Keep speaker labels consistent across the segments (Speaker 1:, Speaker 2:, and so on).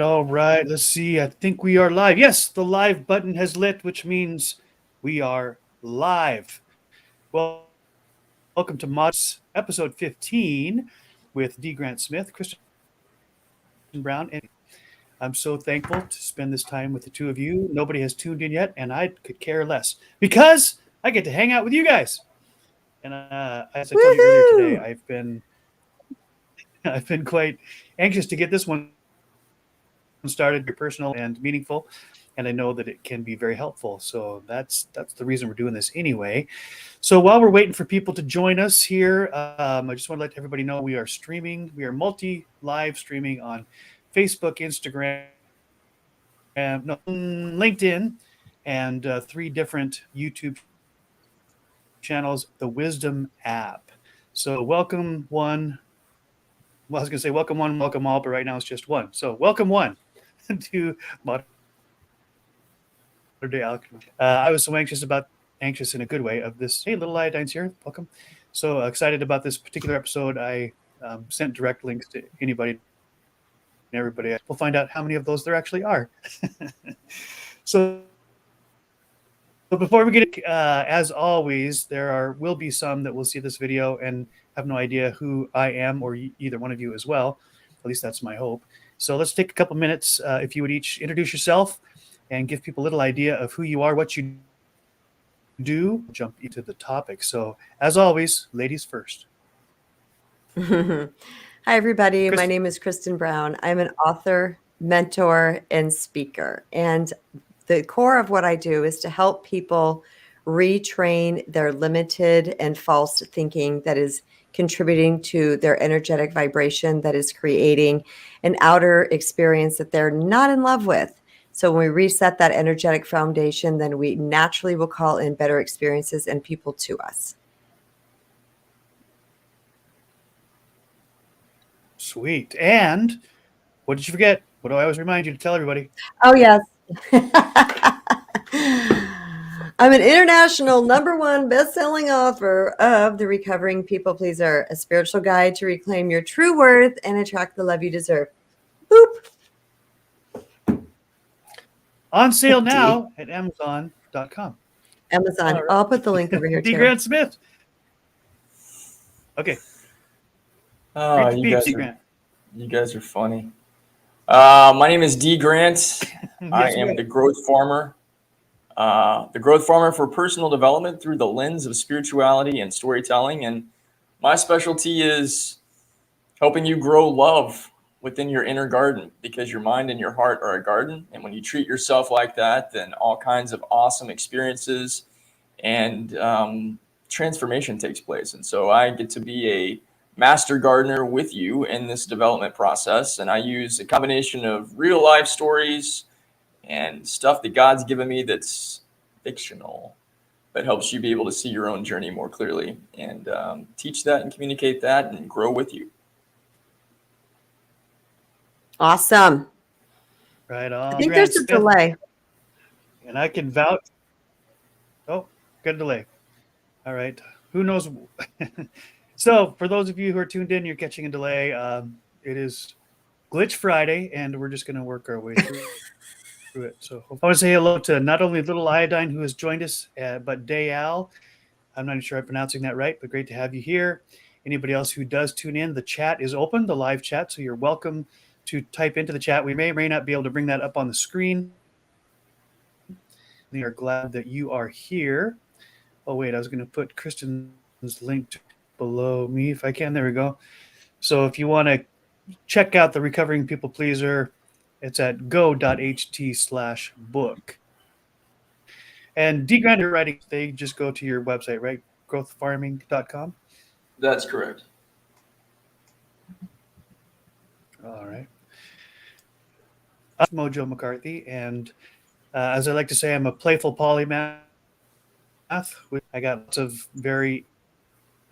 Speaker 1: All right, let's see. I think we are live. Yes, the live button has lit, which means we are live. Welcome to MoJOE, episode 15 with D. Grant Smith, Kristen Brown, and I'm so thankful to spend this time with the two of you. Nobody has tuned in yet, and I could care less because I get to hang out with you guys. And as I told you earlier today,
Speaker 2: Woohoo!
Speaker 1: I've been quite anxious to get this one started. Very personal and meaningful, and I know that it can be very helpful. So that's the reason we're doing this anyway. So while we're waiting for people to join us here, I just want to let everybody know we are streaming. We are multi live streaming on Facebook, Instagram, no, LinkedIn, and three different YouTube channels. The Wisdom app. So welcome one. Well, I was going to say welcome one, welcome all, but right now it's just one. So welcome one to Modern Day Alchemy. I was so anxious in a good way of this. Hey, little iodine's here. Welcome. So excited about this particular episode. I sent direct links to anybody and everybody. We'll find out how many of those there actually are. So before we get into as always, will be some that will see this video and have no idea who I am or either one of you as well. At least that's my hope. So let's take a couple minutes. If you would each introduce yourself and give people a little idea of who you are, what you do, jump into the topic. So as always, ladies first.
Speaker 2: Hi, everybody.
Speaker 1: Kristen.
Speaker 2: My name is Kristen Brown. I'm an author, mentor, and speaker. And the core of what I do is to help people retrain their limited and false thinking that is contributing to their energetic vibration, that is creating an outer experience that they're not in love with. So when we reset that energetic foundation, then we naturally will call in better experiences and people to us.
Speaker 1: Sweet. And what did you forget? What do I always remind you to tell everybody?
Speaker 2: Oh, yes. I'm an international #1 best-selling author of The Recovering People Pleaser, a spiritual guide to reclaim your true worth and attract the love you deserve. Boop.
Speaker 1: On sale
Speaker 2: D.
Speaker 1: now at Amazon.com.
Speaker 2: Amazon.
Speaker 1: All right.
Speaker 2: I'll put the link over here
Speaker 1: D.
Speaker 2: too.
Speaker 1: Grant Smith. Okay.
Speaker 3: Oh,
Speaker 1: Greet the peeps, D. Grant.
Speaker 3: you guys are funny. My name is D. Grant. I
Speaker 1: Yes,
Speaker 3: am
Speaker 1: ma'am.
Speaker 3: the growth farmer. The growth farmer for personal development through the lens of spirituality and storytelling. And my specialty is helping you grow love within your inner garden, because your mind and your heart are a garden. And when you treat yourself like that, then all kinds of awesome experiences and transformation takes place. And so I get to be a master gardener with you in this development process. And I use a combination of real life stories and stuff that God's given me that's fictional, that helps you be able to see your own journey more clearly, and teach that and communicate that and grow with you.
Speaker 2: Awesome.
Speaker 1: Right
Speaker 2: I
Speaker 1: on.
Speaker 2: think
Speaker 1: Grant
Speaker 2: there's a
Speaker 1: Smith.
Speaker 2: delay.
Speaker 1: And I can vouch. Oh, got a delay. All right. Who knows? So, for those of you who are tuned in, you're catching a delay. It is Glitch Friday, and we're just going to work our way through it. So, I want to say hello to not only Little Iodine, who has joined us, but Dayal. I'm not even sure I'm pronouncing that right, but great to have you here. Anybody else who does tune in, the chat is open, the live chat, so you're welcome to type into the chat. We may or may not be able to bring that up on the screen. We are glad that you are here. Oh, wait, I was going to put Kristen's link below me if I can. There we go. So if you want to check out the Recovering People Pleaser, it's at go.ht/book. And D. Grant, you're writing, they just go to your website, right? Growthfarming.com.
Speaker 3: That's correct.
Speaker 1: All right. I'm MoJOE McCarthy, and as I like to say, I'm a playful polymath. I got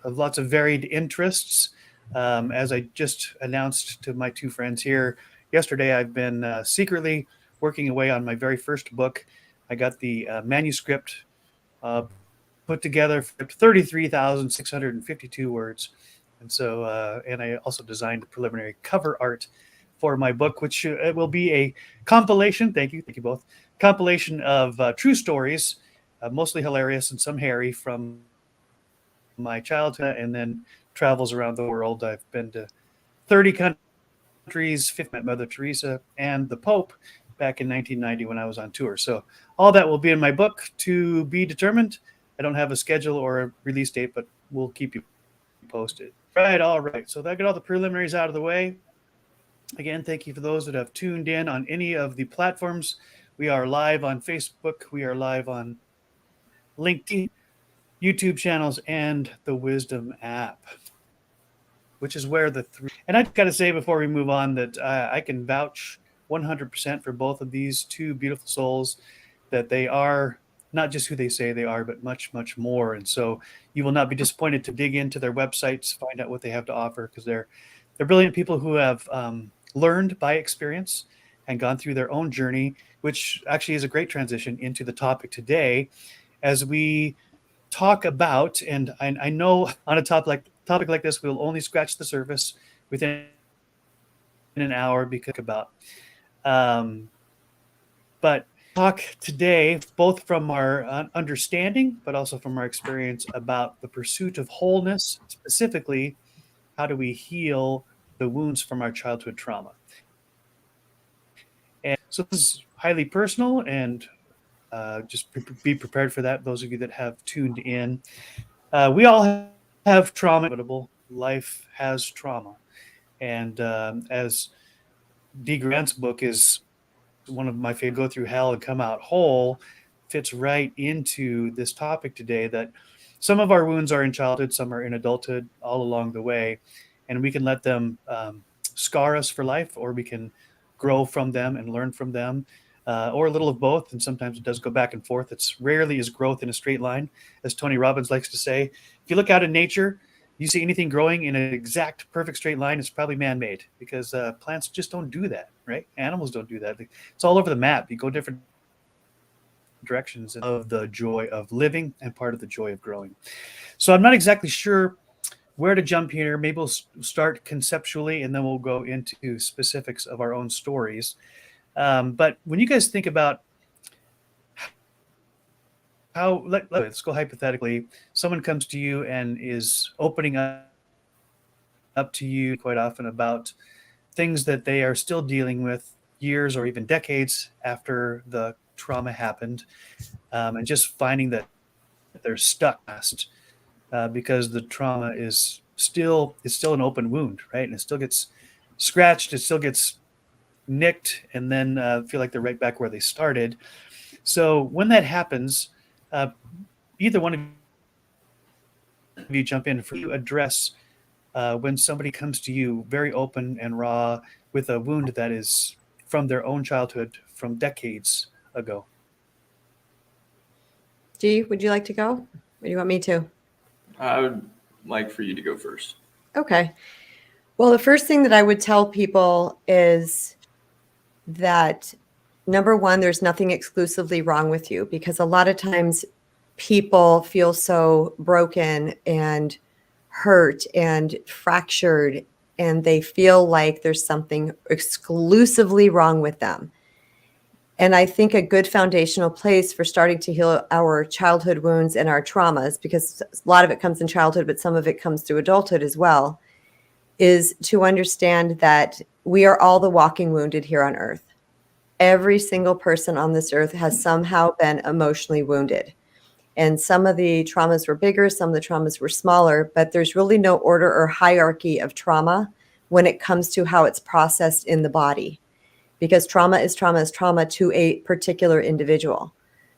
Speaker 1: lots of varied interests. As I just announced to my two friends here yesterday, I've been secretly working away on my very first book. I got the manuscript put together for 33,652 words. And so, and I also designed the preliminary cover art for my book, which it will be a compilation. Thank you both. Compilation of true stories, mostly hilarious and some hairy from my childhood, and then travels around the world. I've been to 30 countries, 50 met Mother Teresa and the Pope back in 1990 when I was on tour. So all that will be in my book, to be determined. I don't have a schedule or a release date, but we'll keep you posted. All right. So that got all the preliminaries out of the way. Again, thank you for those that have tuned in on any of the platforms. We are live on Facebook. We are live on LinkedIn, YouTube channels, and the Wisdom app, which is where the three. And I've got to say before we move on that I can vouch 100% for both of these two beautiful souls, that they are not just who they say they are, but much, much more. And so you will not be disappointed to dig into their websites, find out what they have to offer, because they're brilliant people who have learned by experience and gone through their own journey, which actually is a great transition into the topic today, as we talk about, and I know on a topic like this, we'll only scratch the surface within an hour, because about, but talk today both from our understanding, but also from our experience about the pursuit of wholeness. Specifically, how do we heal the wounds from our childhood trauma? And so this is highly personal, and just be prepared for that. Those of you that have tuned in, we all have trauma. Life has trauma, and as Dee Grant's book is one of my favorite, Go Through Hell and Come Out Whole, fits right into this topic today, that some of our wounds are in childhood, some are in adulthood, all along the way, and we can let them scar us for life, or we can grow from them and learn from them, or a little of both. And sometimes it does go back and forth. It's rarely is growth in a straight line, as Tony Robbins likes to say. If you look out in nature, you see anything growing in an exact perfect straight line, it's probably man-made, because plants just don't do that, right? Animals don't do that. It's all over the map. You go different directions of the joy of living and part of the joy of growing. So I'm not exactly sure where to jump here. Maybe we'll start conceptually, and then we'll go into specifics of our own stories. But when you guys think about how, let's go hypothetically, someone comes to you and is opening up to you quite often about things that they are still dealing with years or even decades after the trauma happened, and just finding that they're stuck because the trauma is still an open wound, right? And it still gets scratched, it still gets nicked, and then feel like they're right back where they started. So when that happens, either one of you jump in for you address when somebody comes to you very open and raw with a wound that is from their own childhood, from decades ago.
Speaker 2: Dee, would you like to go? Or do you want me to?
Speaker 3: I would like for you to go first.
Speaker 2: Okay. Well, the first thing that I would tell people is that, number one, there's nothing exclusively wrong with you, because a lot of times people feel so broken and hurt and fractured, and they feel like there's something exclusively wrong with them. And I think a good foundational place for starting to heal our childhood wounds and our traumas, because a lot of it comes in childhood, but some of it comes through adulthood as well, is to understand that we are all the walking wounded here on earth. Every single person on this earth has somehow been emotionally wounded. And some of the traumas were bigger, some of the traumas were smaller, but there's really no order or hierarchy of trauma when it comes to how it's processed in the body. Because trauma is trauma to a particular individual.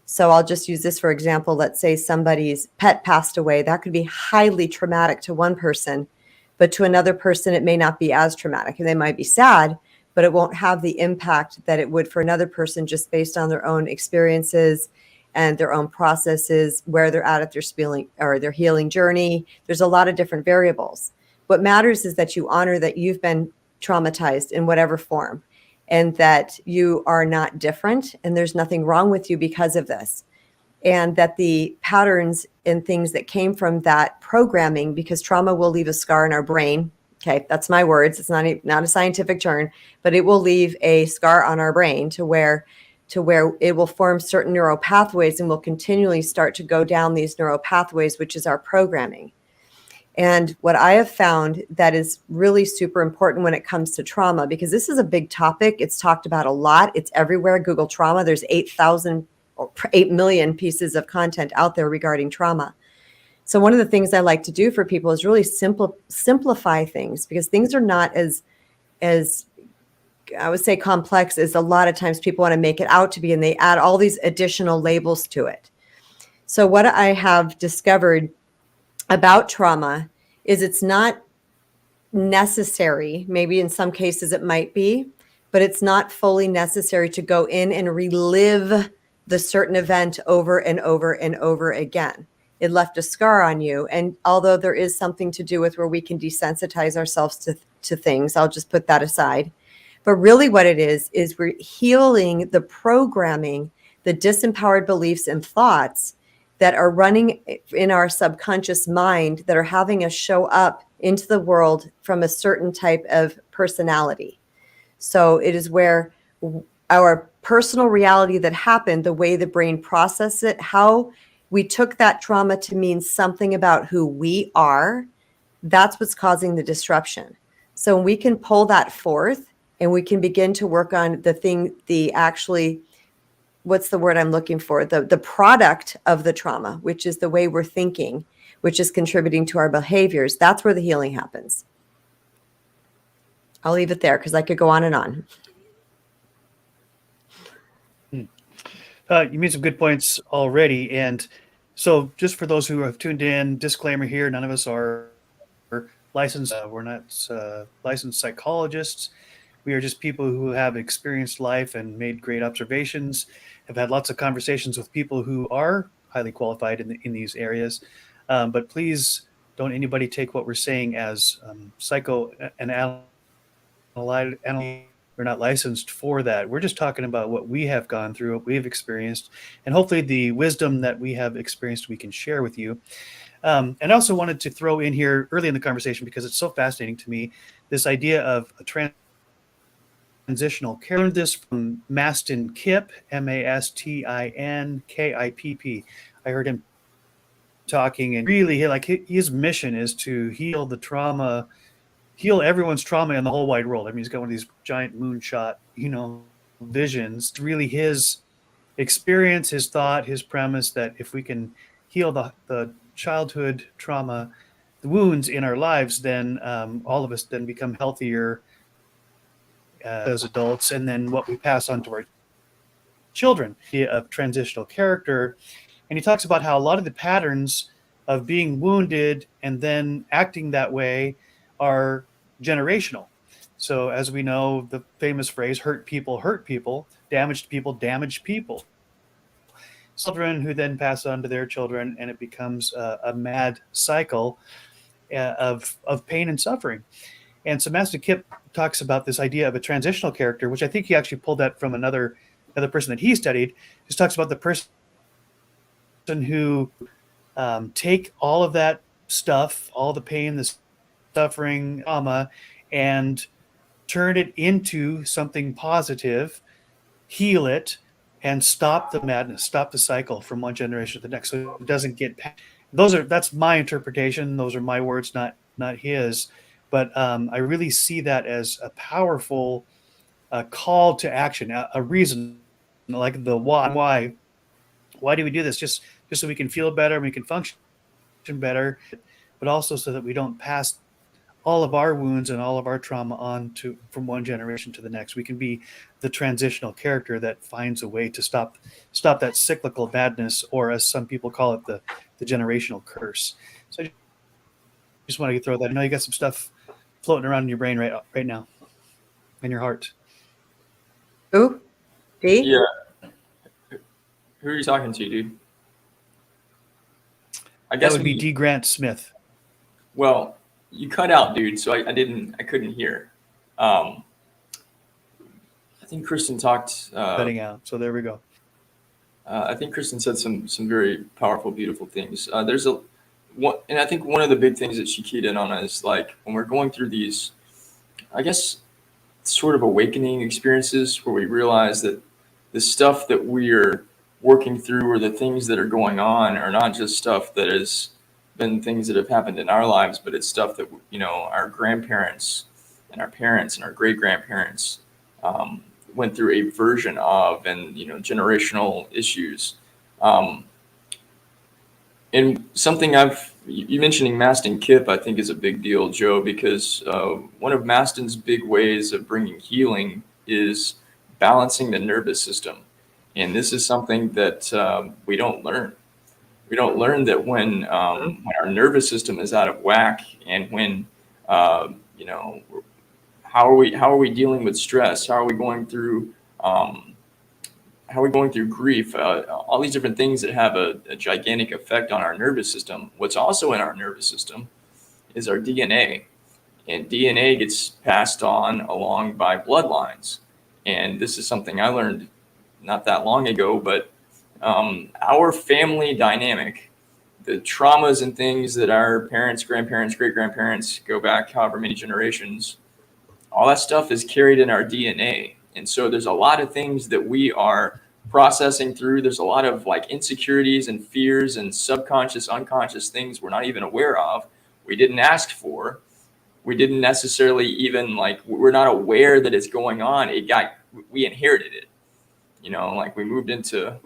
Speaker 2: So I'll just use this for example. Let's say somebody's pet passed away. That could be highly traumatic to one person, but to another person, it may not be as traumatic. And they might be sad, but it won't have the impact that it would for another person, just based on their own experiences and their own processes, where they're at their healing journey. There's a lot of different variables. What matters is that you honor that you've been traumatized in whatever form, and that you are not different, and there's nothing wrong with you because of this. And that the patterns and things that came from that programming, because trauma will leave a scar in our brain, Okay, that's my words. It's not a scientific term, but it will leave a scar on our brain to where it will form certain neural pathways, and we'll continually start to go down these neural pathways, which is our programming. And what I have found that is really super important when it comes to trauma, because this is a big topic. It's talked about a lot. It's everywhere. Google trauma. There's 8 million pieces of content out there regarding trauma. So one of the things I like to do for people is really simplify things, because things are not as I would say complex as a lot of times people want to make it out to be, and they add all these additional labels to it. So what I have discovered about trauma is it's not necessary. Maybe in some cases it might be, but it's not fully necessary to go in and relive the certain event over and over and over again. It left a scar on you. And although there is something to do with where we can desensitize ourselves to things, I'll just put that aside. But really what it is we're healing the programming, the disempowered beliefs and thoughts that are running in our subconscious mind that are having us show up into the world from a certain type of personality. So it is where our personal reality that happened, the way the brain processed it, how we took that trauma to mean something about who we are, that's what's causing the disruption. So we can pull that forth and we can begin to work on what's the word I'm looking for? The product of the trauma, which is the way we're thinking, which is contributing to our behaviors. That's where the healing happens. I'll leave it there because I could go on and on.
Speaker 1: You made some good points already. And so just for those who have tuned in, disclaimer here, none of us are licensed. We're not licensed psychologists. We are just people who have experienced life and made great observations, have had lots of conversations with people who are highly qualified in these areas. But please don't anybody take what we're saying as psychoanalytic. We're not licensed for that. We're just talking about what we have gone through, what we've experienced, and hopefully the wisdom that we have experienced we can share with you. And I also wanted to throw in here early in the conversation, because it's so fascinating to me, this idea of a transitional care. I learned this from Mastin Kipp, Mastinkipp. I heard him talking, and really like his mission is to heal the trauma, heal everyone's trauma in the whole wide world. I mean, he's got one of these giant moonshot, visions. It's really his experience, his thought, his premise that if we can heal the childhood trauma, the wounds in our lives, then all of us then become healthier as adults, and then what we pass on to our children. Of transitional character, and he talks about how a lot of the patterns of being wounded and then acting that way are generational. So as we know, the famous phrase, hurt people, damaged people, damage people. Children who then pass on to their children, and it becomes a mad cycle of pain and suffering. And so Master Kipp talks about this idea of a transitional character, which I think he actually pulled that from another person that he studied. Just talks about the person who take all of that stuff, all the pain, the suffering, trauma, and turn it into something positive, heal it, and stop the madness, stop the cycle from one generation to the next, so it doesn't get past. That's my interpretation. Those are my words, not his. But I really see that as a powerful call to action, a reason, like the why. Why do we do this? Just so we can feel better, we can function better, but also so that we don't pass all of our wounds and all of our trauma on from one generation to the next. We can be the transitional character that finds a way to stop that cyclical madness, or as some people call it, the generational curse. So I just wanted to throw that. I know you got some stuff floating around in your brain right now, in your heart.
Speaker 2: Who? D?
Speaker 3: Yeah. Who are you talking to, dude? I guess
Speaker 1: that would be D. Grant Smith.
Speaker 3: Well, you cut out, dude, so I couldn't hear. I think Kristen talked.
Speaker 1: Cutting out. So there we go.
Speaker 3: I think Kristen said some very powerful, beautiful things. and I think one of the big things that she keyed in on is like when we're going through these, I guess, sort of awakening experiences where we realize that the stuff that we're working through or the things that are going on are not just stuff that has been things that have happened in our lives, but it's stuff that, you know, our grandparents and our parents and our great grandparents went through a version of, and, you know, generational issues. And something you mentioning Maston Kip, I think, is a big deal, Joe, because one of Maston's big ways of bringing healing is balancing the nervous system. And this is something that we don't learn. We don't learn that when our nervous system is out of whack, and when, you know, how are we dealing with stress? How are we going through grief? All these different things that have a gigantic effect on our nervous system. What's also in our nervous system is our DNA, and DNA gets passed on along by bloodlines. And this is something I learned not that long ago, but our family dynamic, the traumas and things that our parents, grandparents, great-grandparents go back however many generations, all that stuff is carried in our DNA. And so there's a lot of things that we are processing through. There's a lot of like insecurities and fears and subconscious, unconscious things we're not even aware of. We didn't ask for. We didn't necessarily even we're not aware that it's going on. We inherited it. You know, like we moved into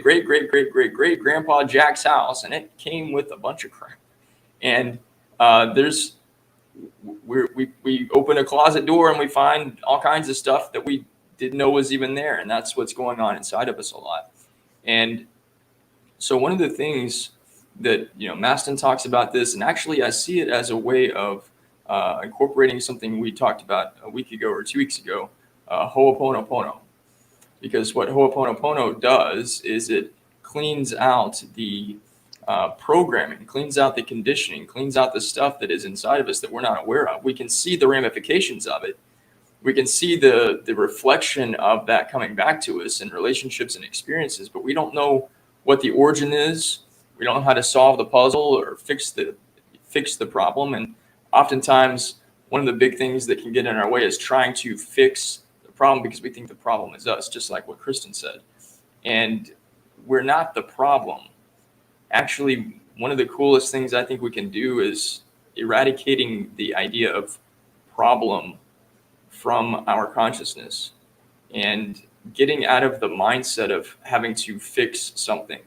Speaker 3: great grandpa Jack's house, and it came with a bunch of crap. And we open a closet door and we find all kinds of stuff that we didn't know was even there. And that's what's going on inside of us a lot. And so one of the things that, you know, Maston talks about this, and actually I see it as a way of incorporating something we talked about a week ago or 2 weeks ago, Ho'oponopono. Because what Ho'oponopono does is it cleans out the programming, cleans out the conditioning, cleans out the stuff that is inside of us that we're not aware of. We can see the ramifications of it. We can see the reflection of that coming back to us in relationships and experiences, but we don't know what the origin is. We don't know how to solve the puzzle or fix the problem. And oftentimes, one of the big things that can get in our way is trying to fix the problem because we think the problem is us, just like what Kristen said. And we're not the problem. Actually, one of the coolest things I think we can do is eradicating the idea of problem from our consciousness and getting out of the mindset of having to fix something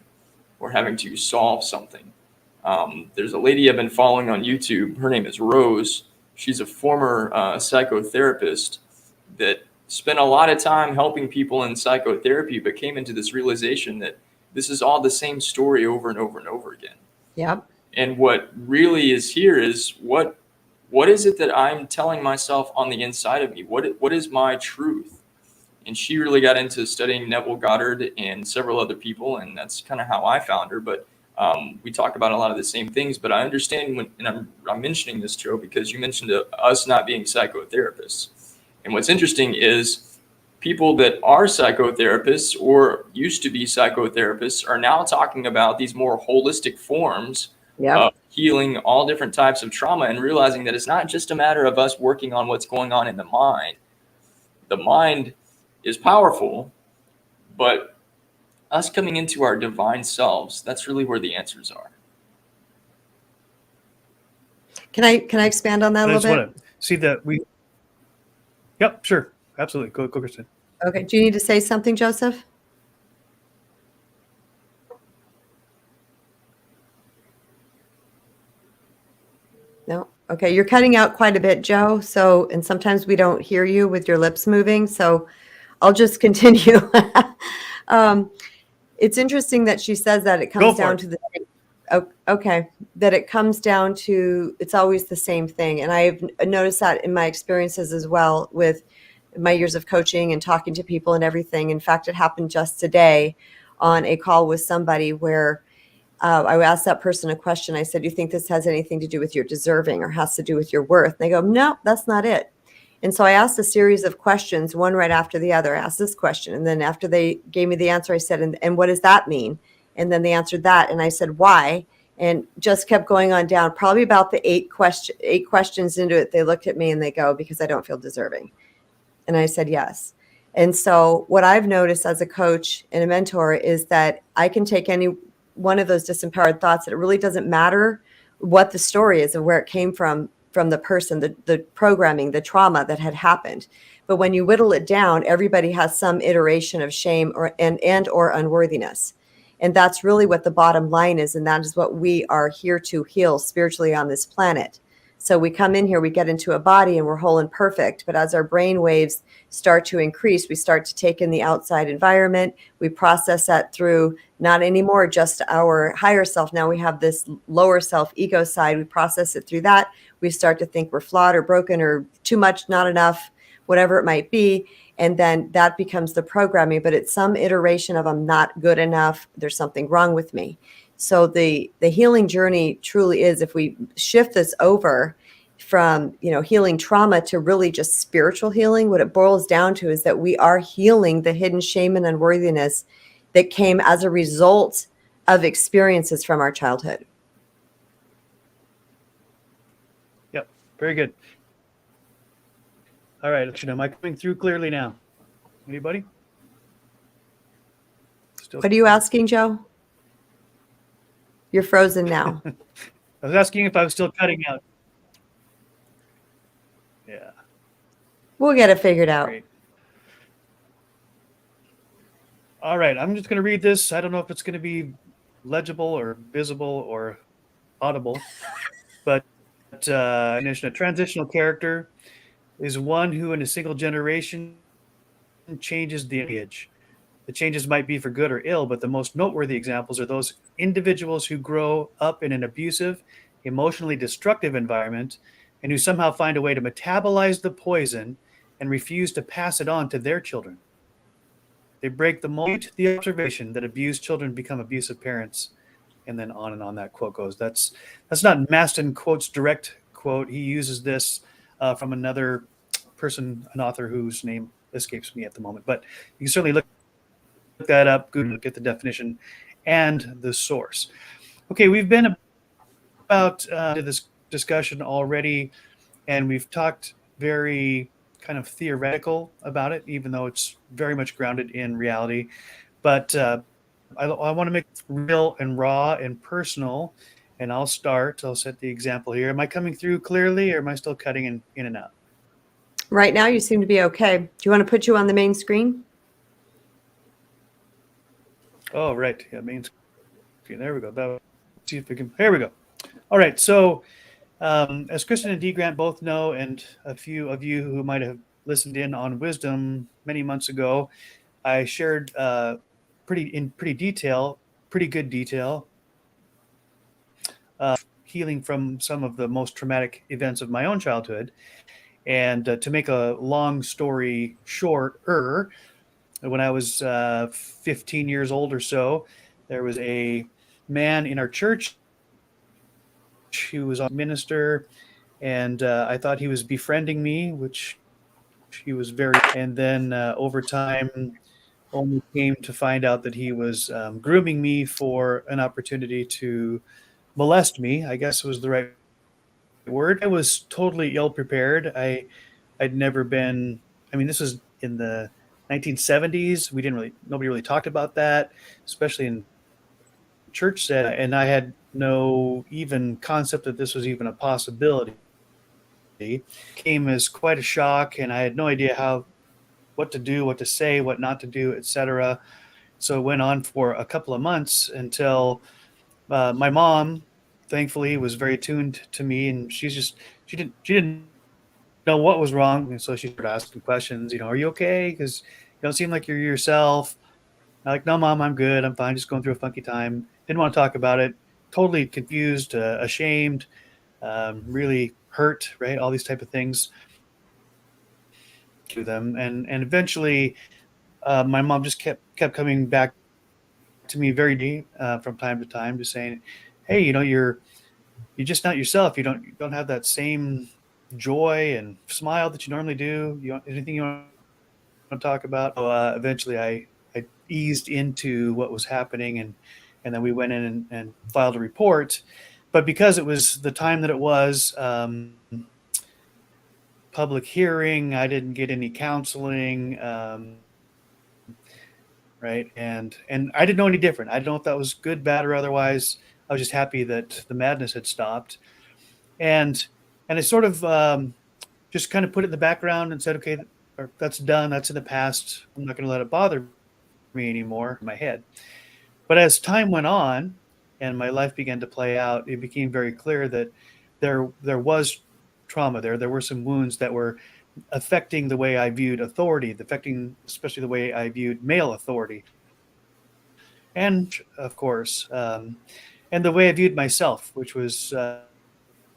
Speaker 3: or having to solve something. There's a lady I've been following on YouTube. Her name is Rose. She's a former psychotherapist that spent a lot of time helping people in psychotherapy, but came into this realization that this is all the same story over and over and over again.
Speaker 2: Yep.
Speaker 3: And what really is here is what is it that I'm telling myself on the inside of me? What is my truth? And she really got into studying Neville Goddard and several other people, and that's kind of how I found her. But we talk about a lot of the same things. But I understand and I'm mentioning this, Joe, because you mentioned us not being psychotherapists. And what's interesting is people that are psychotherapists or used to be psychotherapists are now talking about these more holistic forms of healing all different types of trauma and realizing that it's not just a matter of us working on what's going on in the mind. The mind is powerful, but us coming into our divine selves, that's really where the answers are.
Speaker 2: Can I expand on that a little bit?
Speaker 1: Want to see that we. Yep, sure, absolutely. Go, Kristen.
Speaker 2: Okay. Do you need to say something, Joseph? No. Okay. You're cutting out quite a bit, Joe. So, and sometimes we don't hear you with your lips moving. So I'll just continue. It's interesting that she says that it comes down to that it comes down to, it's always the same thing. And I've noticed that in my experiences as well with my years of coaching and talking to people and everything. In fact, it happened just today on a call with somebody where I asked that person a question. I said, "Do you think this has anything to do with your deserving or has to do with your worth?" And they go, "No, that's not it." And so I asked a series of questions, one right after the other. I asked this question. And then after they gave me the answer, I said, and what does that mean? And then they answered that. And I said, why? And just kept going on down. Probably about the eight questions into it, they looked at me and they go, because I don't feel deserving. And I said, yes. And so what I've noticed as a coach and a mentor is that I can take any one of those disempowered thoughts. It really doesn't matter what the story is and where it came from the person, the programming, the trauma that had happened. But when you whittle it down, everybody has some iteration of shame or unworthiness. And that's really what the bottom line is. And that is what we are here to heal spiritually on this planet. So we come in here, we get into a body and we're whole and perfect. But as our brain waves start to increase, we start to take in the outside environment. We process that through not anymore just our higher self. Now we have this lower self, ego side. We process it through that. We start to think we're flawed or broken or too much, not enough, whatever it might be. And then that becomes the programming, but it's some iteration of I'm not good enough. There's something wrong with me. So the healing journey truly is, if we shift this over from, healing trauma to really just spiritual healing, what it boils down to is that we are healing the hidden shame and unworthiness that came as a result of experiences from our childhood.
Speaker 1: Yep. Very good. All right. Am I coming through clearly now? Anybody? Still.
Speaker 2: What are you asking, Joe? You're frozen now.
Speaker 1: I was asking if I was still cutting out. Yeah.
Speaker 2: We'll get it figured out.
Speaker 1: Great. All right. I'm just going to read this. I don't know if it's going to be legible or visible or audible, but definition of transitional character is one who in a single generation changes the lineage. The changes might be for good or ill, but the most noteworthy examples are those individuals who grow up in an abusive, emotionally destructive environment and who somehow find a way to metabolize the poison and refuse to pass it on to their children. They break the mold, the observation that abused children become abusive parents, and then on that quote goes. That's not Maston quote's direct quote. He uses this from another person, an author whose name escapes me at the moment, but you can certainly look that up, Google, get the definition and the source. Okay, we've been about this discussion already, and we've talked very kind of theoretical about it, even though it's very much grounded in reality. But I want to make it real and raw and personal, and I'll set the example here. Am I coming through clearly, or am I still cutting in and out?
Speaker 2: Right now, you seem to be okay. Do you want to put you on the main screen?
Speaker 1: Oh, right. Yeah, main screen. There we go. Let's see if we can. There we go. All right. So, as Kristen and Dee Grant both know, and a few of you who might have listened in on Wisdom many months ago, I shared pretty good detail, healing from some of the most traumatic events of my own childhood. And to make a long story shorter, when I was 15 years old or so, there was a man in our church who was a minister, and I thought he was befriending me, which he was very. And then over time, only came to find out that he was grooming me for an opportunity to molest me, I guess was the right word. I was totally ill prepared. I'd never been. I mean, this was in the 1970s. Nobody really talked about that, especially in church setting, and I had no even concept that this was even a possibility. It came as quite a shock, and I had no idea what to do, what to say, what not to do, etc. So it went on for a couple of months until my mom, thankfully, was very attuned to me, and she didn't know what was wrong, and so she started asking questions. Are you okay? Because you don't seem like you're yourself. I'm like, no, Mom, I'm good. I'm fine. Just going through a funky time. Didn't want to talk about it. Totally confused, ashamed, really hurt, right? All these type of things to them. And eventually my mom just kept coming back to me very deep from time to time, just saying, hey, you're just not yourself. You don't have that same joy and smile that you normally do. Anything you want to talk about? So, eventually I eased into what was happening, and and then we went in and filed a report. But because it was the time that it was, public hearing, I didn't get any counseling, right? And I didn't know any different. I didn't know if that was good, bad, or otherwise. I was just happy that the madness had stopped. And I sort of just kind of put it in the background and said, okay, that's done. That's in the past. I'm not going to let it bother me anymore in my head. But as time went on and my life began to play out, it became very clear that there was trauma there. There were some wounds that were affecting the way I viewed authority, affecting especially the way I viewed male authority. And of course, and the way I viewed myself, which was that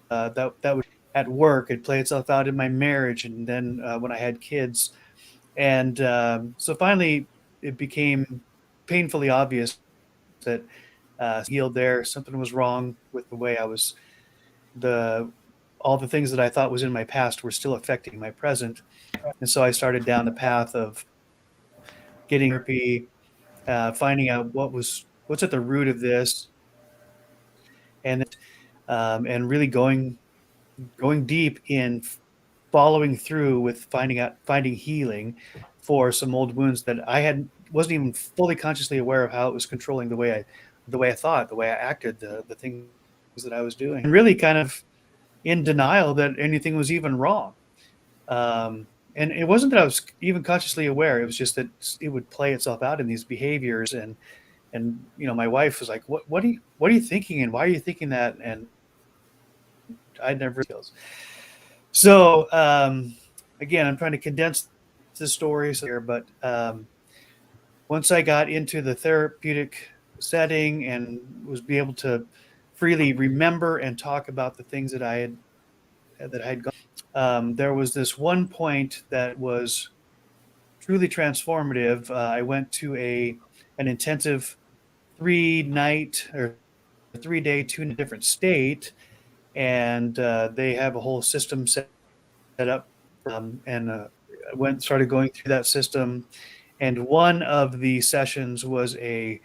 Speaker 1: was at work. It played itself out in my marriage, and then when I had kids. And so finally, it became painfully obvious that healed there. Something was wrong with the way I was. All the things that I thought was in my past were still affecting my present. And so I started down the path of getting therapy, finding out what's at the root of this, and really going deep in following through with finding healing for some old wounds that I wasn't even fully consciously aware of how it was controlling the way I thought, the way I acted, the things that I was doing, and really kind of in denial that anything was even wrong. And it wasn't that I was even consciously aware. It was just that it would play itself out in these behaviors. And my wife was like, what are you thinking? And why are you thinking that? And I never skills. So, again, I'm trying to condense the stories here, but once I got into the therapeutic setting and was be able to freely remember and talk about the things that I had gone, there was this one point that was truly transformative. I went to an intensive 3-night or 3-day, 2 in a different state, and they have a whole system set up, and started going through that system. And one of the sessions was a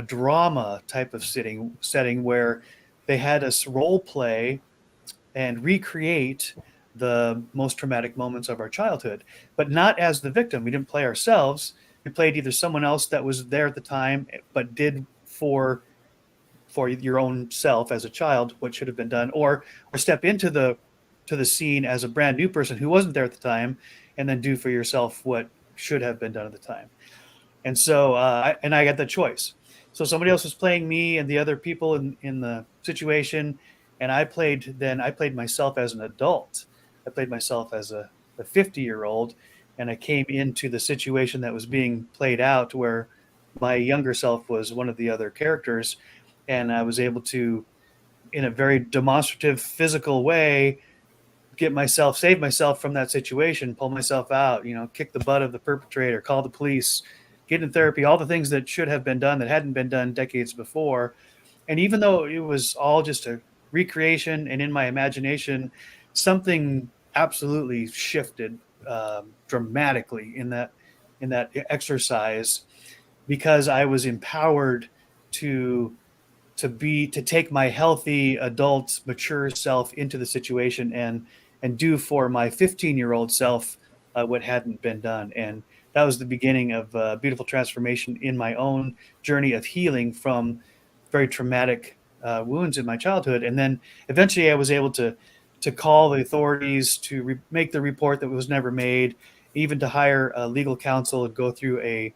Speaker 1: drama type of setting where they had us role play and recreate the most traumatic moments of our childhood, but not as the victim. We didn't play ourselves. We played either someone else that was there at the time, but did for your own self as a child what should have been done, or step into the scene as a brand new person who wasn't there at the time, and then do for yourself what should have been done at the time. And so I got the choice. So somebody else was playing me and the other people in the situation, and I played myself as an adult. I played myself as a 50-year-old, and I came into the situation that was being played out where my younger self was one of the other characters, and I was able to, in a very demonstrative, physical way, save myself from that situation, pull myself out, kick the butt of the perpetrator, call the police, get in therapy, all the things that should have been done that hadn't been done decades before. And even though it was all just a recreation and in my imagination, something absolutely shifted dramatically in that exercise, because I was empowered to take my healthy adult mature self into the situation and do for my 15-year-old self what hadn't been done. And that was the beginning of a beautiful transformation in my own journey of healing from very traumatic wounds in my childhood. And then eventually I was able to call the authorities, to make the report that was never made, even to hire a legal counsel and go through a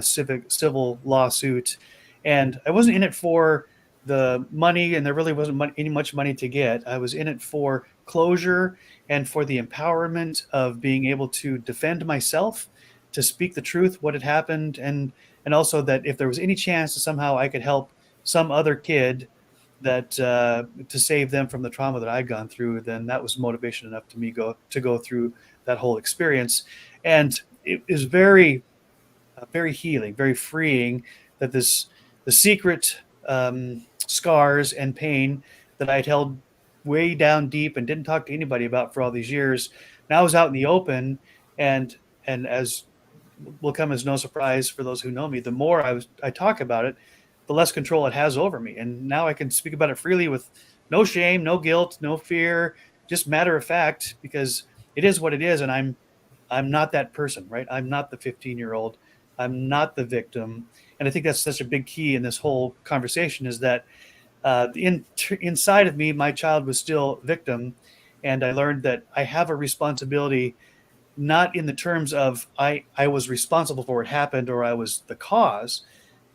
Speaker 1: civil lawsuit. And I wasn't in it for the money, and there really wasn't much money to get. I was in it for closure and for the empowerment of being able to defend myself, to speak the truth, what had happened, and also that if there was any chance that somehow I could help some other kid, that to save them from the trauma that I'd gone through, then that was motivation enough to go through that whole experience. And it is very, very healing, very freeing, that the secret scars and pain that I'd held way down deep and didn't talk to anybody about for all these years, now I was out in the open, and as will come as no surprise for those who know me. The more I talk about it, the less control it has over me. And now I can speak about it freely with no shame, no guilt, no fear, just matter of fact, because it is what it is. And I'm not that person, right? I'm not the 15-year-old. I'm not the victim. And I think that's such a big key in this whole conversation, is that inside of me, my child was still victim. And I learned that I have a responsibility, not in the terms of I was responsible for what happened or I was the cause,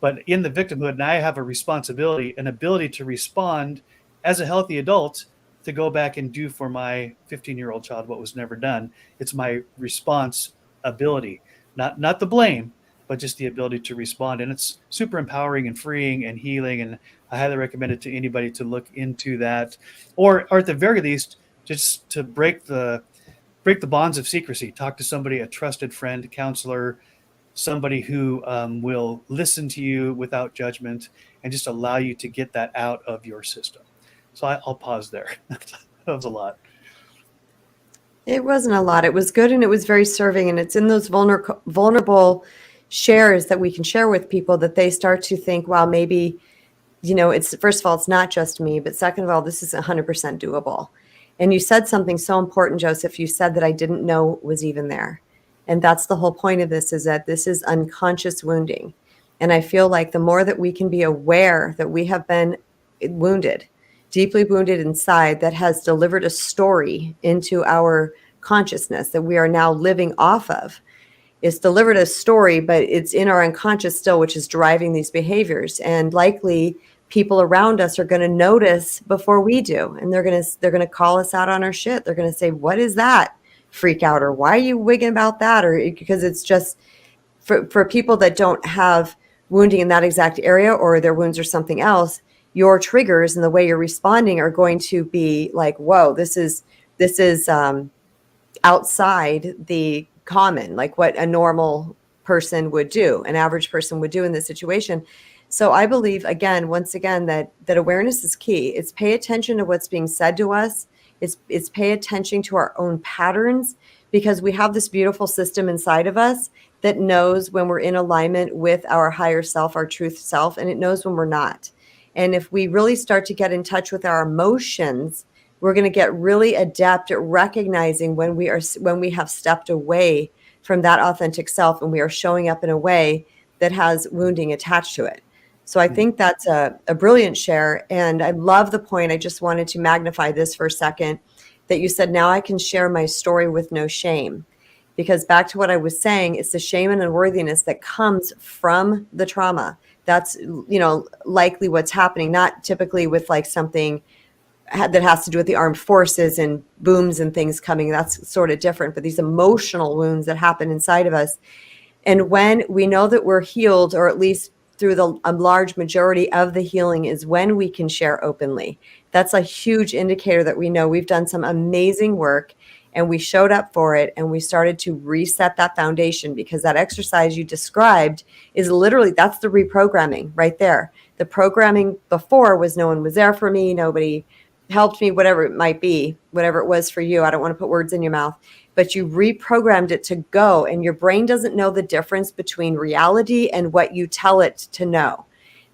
Speaker 1: but in the victimhood. And I have a responsibility, an ability to respond as a healthy adult, to go back and do for my 15-year-old child what was never done. It's my response ability, not the blame, but just the ability to respond. And it's super empowering and freeing and healing. And I highly recommend it to anybody to look into that, or at the very least, just to break the bonds of secrecy. Talk to somebody, a trusted friend, counselor, somebody who will listen to you without judgment and just allow you to get that out of your system. So I'll pause there. That was a lot.
Speaker 2: It wasn't a lot. It was good, and it was very serving. And it's in those vulnerable shares that we can share with people that they start to think, wow, maybe, it's, first of all, it's not just me, but second of all, this is 100% doable. And you said something so important, Joseph. You said that I didn't know was even there. And that's the whole point of this, is that this is unconscious wounding. And I feel like the more that we can be aware that we have been wounded, deeply wounded inside, that has delivered a story into our consciousness that we are now living off of. It's delivered a story, but it's in our unconscious still, which is driving these behaviors. And likely people around us are going to notice before we do. And they're going to call us out on our shit. They're going to say, what is that freak out? Or why are you wigging about that? Or because it's just for people that don't have wounding in that exact area, or their wounds are something else, your triggers and the way you're responding are going to be like, whoa, this is outside the common, like what a normal person would do, an average person would do in this situation. So I believe, once again, that awareness is key. It's pay attention to what's being said to us. It's pay attention to our own patterns, because we have this beautiful system inside of us that knows when we're in alignment with our higher self, our truth self, and it knows when we're not. And if we really start to get in touch with our emotions, we're going to get really adept at recognizing when we have stepped away from that authentic self and we are showing up in a way that has wounding attached to it. So I think that's a brilliant share. And I love the point. I just wanted to magnify this for a second, that you said, now I can share my story with no shame. Because back to what I was saying, it's the shame and unworthiness that comes from the trauma. That's, likely what's happening, not typically with like something that has to do with the armed forces and booms and things coming. That's sort of different, but these emotional wounds that happen inside of us. And when we know that we're healed, or at least through a large majority of the healing, is when we can share openly. That's a huge indicator that we know we've done some amazing work and we showed up for it, and we started to reset that foundation, because that exercise you described is literally, that's the reprogramming right there. The programming before was no one was there for me, nobody helped me, whatever it might be, whatever it was for you. I don't want to put words in your mouth, but you reprogrammed it to go, and your brain doesn't know the difference between reality and what you tell it to know.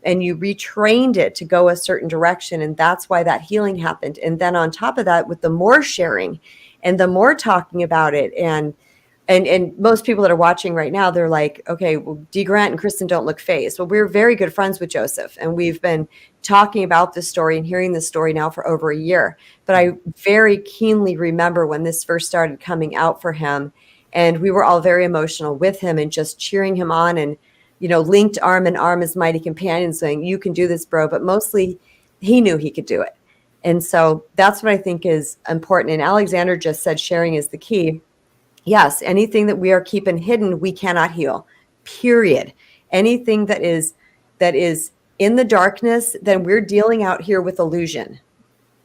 Speaker 2: And you retrained it to go a certain direction. And that's why that healing happened. And then on top of that, with the more sharing and the more talking about it, and most people that are watching right now, they're like, okay, well, Dee Grant and Kristen don't look phased. Well, we're very good friends with Joseph, and we've been talking about this story and hearing this story now for over a year. But I very keenly remember when this first started coming out for him, and we were all very emotional with him and just cheering him on, and linked arm in arm as mighty companions, saying, you can do this, bro. But mostly he knew he could do it. And so that's what I think is important. And Alexander just said sharing is the key. Yes, anything that we are keeping hidden, we cannot heal, period. Anything that is in the darkness, then we're dealing out here with illusion.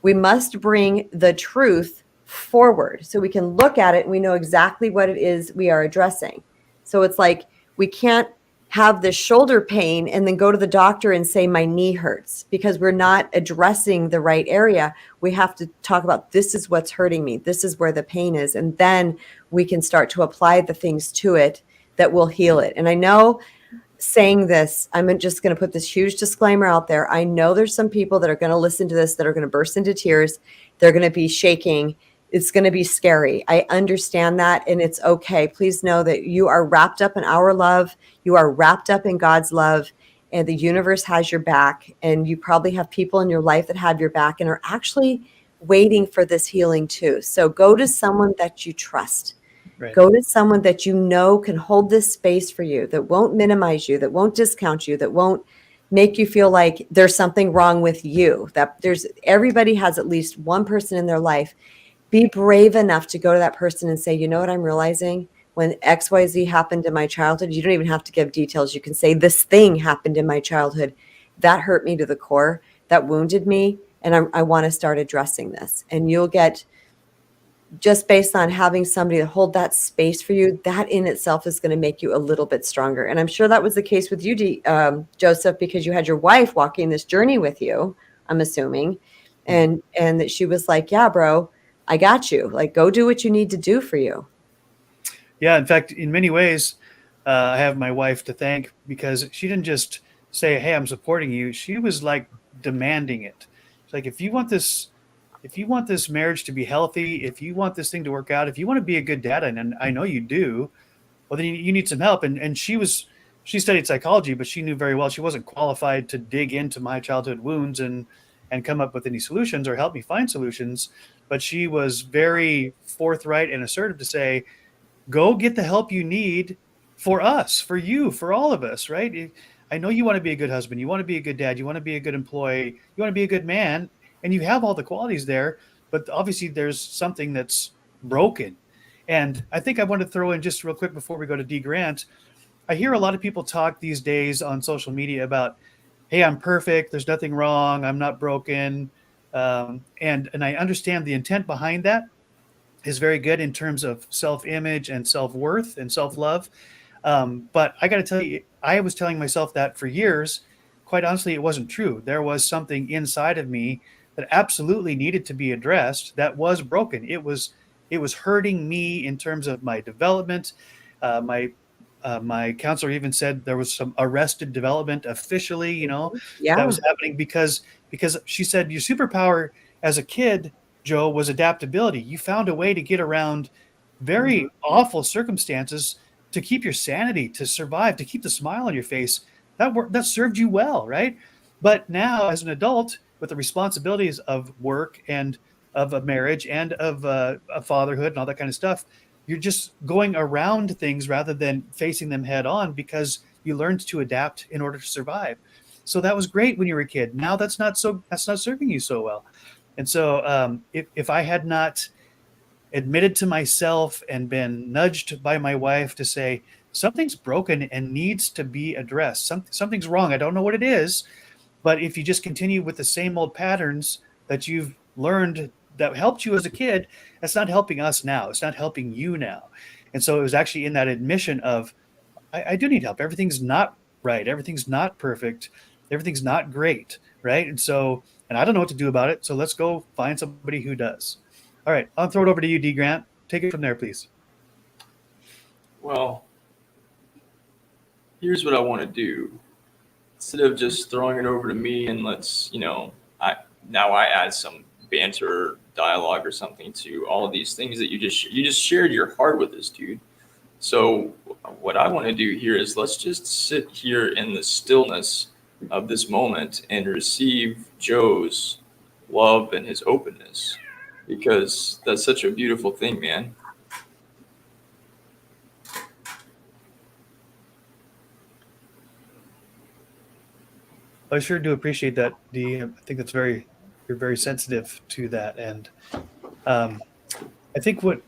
Speaker 2: We must bring the truth forward so we can look at it and we know exactly what it is we are addressing. So it's like, we can't have the shoulder pain and then go to the doctor and say my knee hurts, because we're not addressing the right area. We have to talk about, this is what's hurting me. This is where the pain is. And then we can start to apply the things to it that will heal it. And I know saying this, I'm just going to put this huge disclaimer out there. I know there's some people that are going to listen to this that are going to burst into tears. They're going to be shaking. It's going to be scary. I understand that, and it's okay. Please know that you are wrapped up in our love. You are wrapped up in God's love, and the universe has your back. And you probably have people in your life that have your back and are actually waiting for this healing too. So go to someone that you trust.
Speaker 1: Right.
Speaker 2: Go to someone that you know can hold this space for you, that won't minimize you, that won't discount you, that won't make you feel like there's something wrong with you. That everybody has at least one person in their life. Be brave enough to go to that person and say, you know what I'm realizing? When XYZ happened in my childhood, you don't even have to give details. You can say, this thing happened in my childhood. That hurt me to the core. That wounded me. And I want to start addressing this. And you'll get, just based on having somebody to hold that space for you, that in itself is going to make you a little bit stronger. And I'm sure that was the case with you, Joseph, because you had your wife walking this journey with you, I'm assuming. And that she was like, yeah, bro, I got you. Like, go do what you need to do for you.
Speaker 1: Yeah. In fact, in many ways, I have my wife to thank, because she didn't just say, hey, I'm supporting you. She was like demanding it. It's like, if you want this marriage to be healthy, if you want this thing to work out, if you want to be a good dad, and I know you do, well, then you need some help. And she studied psychology, but she knew very well she wasn't qualified to dig into my childhood wounds and come up with any solutions or help me find solutions. But she was very forthright and assertive to say, go get the help you need for us, for you, for all of us, right? I know you want to be a good husband. You want to be a good dad. You want to be a good employee. You want to be a good man. And you have all the qualities there, but obviously there's something that's broken. And I think I want to throw in just real quick before we go to D. Grant. I hear a lot of people talk these days on social media about, hey, I'm perfect. There's nothing wrong. I'm not broken. And I understand the intent behind that is very good in terms of self-image and self-worth and self-love. But I got to tell you, I was telling myself that for years. Quite honestly, it wasn't true. There was something inside of me that absolutely needed to be addressed, that was broken. It was hurting me in terms of my development. My counselor even said there was some arrested development officially, that was happening because she said your superpower as a kid, Joe, was adaptability. You found a way to get around very awful circumstances to keep your sanity, to survive, to keep the smile on your face. That served you well, right? But now as an adult, with the responsibilities of work and of a marriage and of a fatherhood and all that kind of stuff, you're just going around things rather than facing them head on, because you learned to adapt in order to survive. So that was great when you were a kid. Now that's not serving you so well. And so if I had not admitted to myself and been nudged by my wife to say, something's broken and needs to be addressed, something's wrong, I don't know what it is, but if you just continue with the same old patterns that you've learned that helped you as a kid, that's not helping us now. It's not helping you now. And so it was actually in that admission of, I do need help. Everything's not right. Everything's not perfect. Everything's not great, right? And I don't know what to do about it. So let's go find somebody who does. All right, I'll throw it over to you, D. Grant. Take it from there, please.
Speaker 3: Well, here's what I want to do. Instead of just throwing it over to me and let's, I add some banter, dialogue, or something to all of these things that you just shared your heart with us, dude. So what I want to do here is let's just sit here in the stillness of this moment and receive Joe's love and his openness, because that's such a beautiful thing, man.
Speaker 1: I sure do appreciate that, Dee. I think you're very sensitive to that. And I think what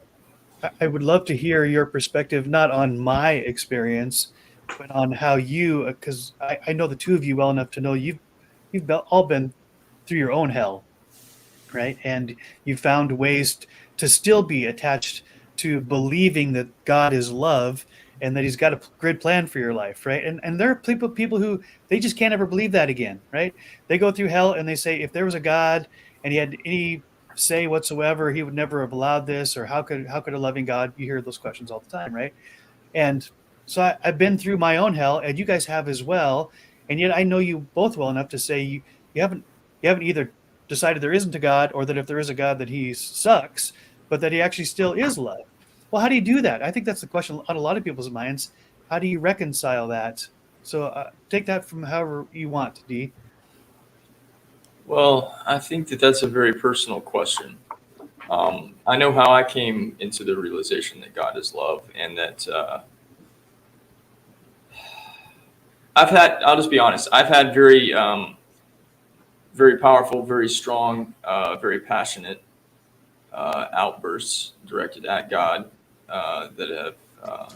Speaker 1: I would love to hear your perspective, not on my experience, but on how you, because I know the two of you well enough to know you've all been through your own hell, right? And you found ways to still be attached to believing that God is love and that he's got a good plan for your life, right? And there are people who, they just can't ever believe that again, right? They go through hell and they say, if there was a God and he had any say whatsoever, he would never have allowed this, or how could a loving God, you hear those questions all the time, right? And So I've been through my own hell, and you guys have as well. And yet I know you both well enough to say you haven't either decided there isn't a God, or that if there is a God that he sucks, but that he actually still is love. Well, how do you do that? I think that's the question on a lot of people's minds. How do you reconcile that? So take that from however you want, Dee.
Speaker 3: Well, I think that that's a very personal question. I know how I came into the realization that God is love, and that I'll just be honest, I've had very, very powerful, very strong, very passionate outbursts directed at God that have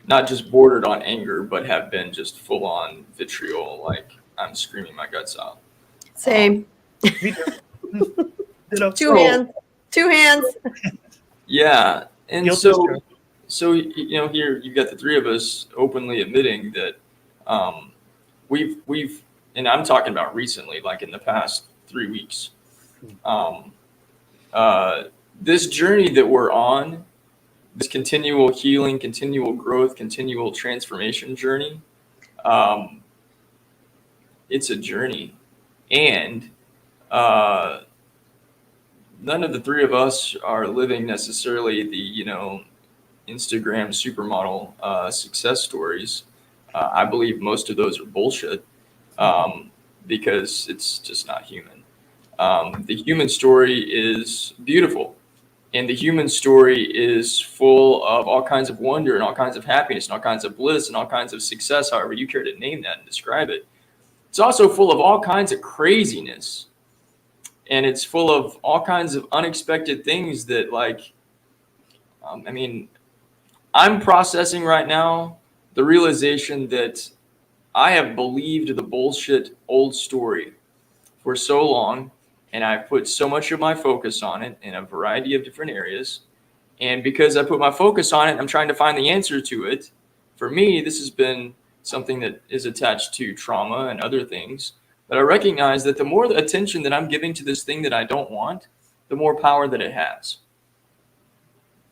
Speaker 3: not just bordered on anger, but have been just full on vitriol, like I'm screaming my guts out.
Speaker 2: Same.
Speaker 1: Me too.
Speaker 2: Two hands. Two hands.
Speaker 3: Yeah. And
Speaker 1: Guilt is true.
Speaker 3: so, here you've got the three of us openly admitting that we've, and I'm talking about recently, like in the past 3 weeks, this journey that we're on, this continual healing, continual growth, continual transformation journey, it's a journey. And none of the three of us are living necessarily the, Instagram supermodel success stories. I believe most of those are bullshit because it's just not human. The human story is beautiful. And the human story is full of all kinds of wonder and all kinds of happiness and all kinds of bliss and all kinds of success, however you care to name that and describe it. It's also full of all kinds of craziness. And it's full of all kinds of unexpected things that, like, I'm processing right now the realization that I have believed the bullshit old story for so long, and I've put so much of my focus on it in a variety of different areas. And because I put my focus on it, I'm trying to find the answer to it. For me, this has been something that is attached to trauma and other things. But I recognize that the more attention that I'm giving to this thing that I don't want, the more power that it has.